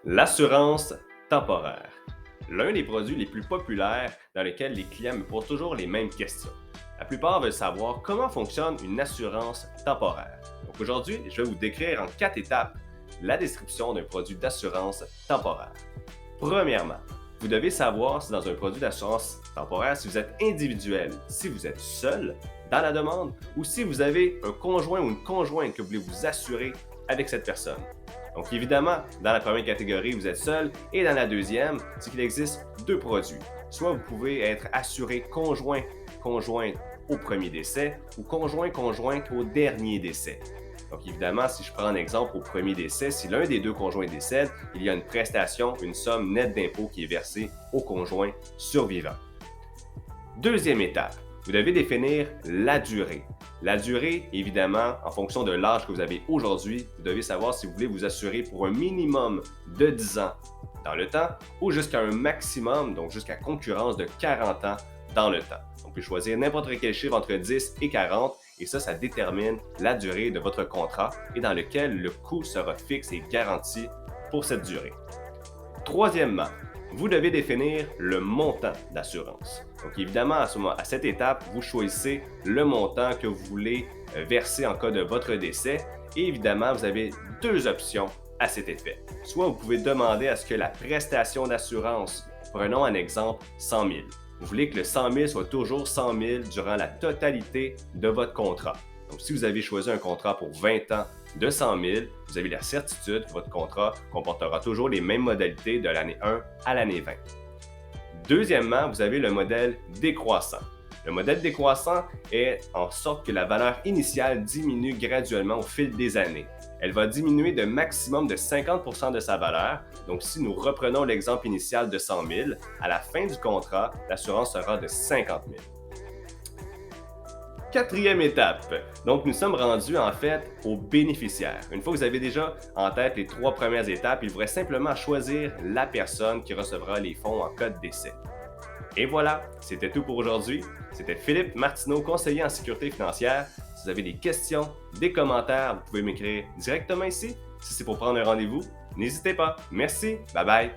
L'assurance temporaire. L'un des produits les plus populaires dans lesquels les clients me posent toujours les mêmes questions. La plupart veulent savoir comment fonctionne une assurance temporaire. Donc aujourd'hui, je vais vous décrire en 4 étapes la description d'un produit d'assurance temporaire. Premièrement, vous devez savoir si dans un produit d'assurance temporaire, si vous êtes individuel, si vous êtes seul dans la demande ou si vous avez un conjoint ou une conjointe que vous voulez vous assurer avec cette personne. Donc évidemment, dans la première catégorie, vous êtes seul et dans la deuxième, c'est qu'il existe deux produits. Soit vous pouvez être assuré conjointe au premier décès ou conjointe au dernier décès. Donc évidemment, si je prends un exemple au premier décès, si l'un des deux conjoints décède, il y a une prestation, une somme nette d'impôt qui est versée au conjoint survivant. Deuxième étape, vous devez définir la durée. La durée, évidemment, en fonction de l'âge que vous avez aujourd'hui, vous devez savoir si vous voulez vous assurer pour un minimum de 10 ans dans le temps ou jusqu'à un maximum, donc jusqu'à concurrence de 40 ans dans le temps. On peut choisir n'importe quel chiffre entre 10 et 40 et ça détermine la durée de votre contrat et dans lequel le coût sera fixe et garanti pour cette durée. Troisièmement, vous devez définir le montant d'assurance. Donc évidemment, à cette étape, vous choisissez le montant que vous voulez verser en cas de votre décès et évidemment, vous avez deux options à cet effet. Soit vous pouvez demander à ce que la prestation d'assurance, prenons un exemple 100 000. Vous voulez que le 100 000 soit toujours 100 000 durant la totalité de votre contrat. Donc si vous avez choisi un contrat pour 20 ans de 100 000, vous avez la certitude que votre contrat comportera toujours les mêmes modalités de l'année 1 à l'année 20. Deuxièmement, vous avez le modèle décroissant. Le modèle décroissant est en sorte que la valeur initiale diminue graduellement au fil des années. Elle va diminuer de maximum de 50% de sa valeur. Donc, si nous reprenons l'exemple initial de 100 000, à la fin du contrat, l'assurance sera de 50 000. Quatrième étape. Donc, nous sommes rendus en fait aux bénéficiaires. Une fois que vous avez déjà en tête les 3 premières étapes, il vous reste simplement à choisir la personne qui recevra les fonds en cas de décès. Et voilà, c'était tout pour aujourd'hui. C'était Philippe Martineau, conseiller en sécurité financière. Si vous avez des questions, des commentaires, vous pouvez m'écrire directement ici. Si c'est pour prendre un rendez-vous, n'hésitez pas. Merci, bye bye.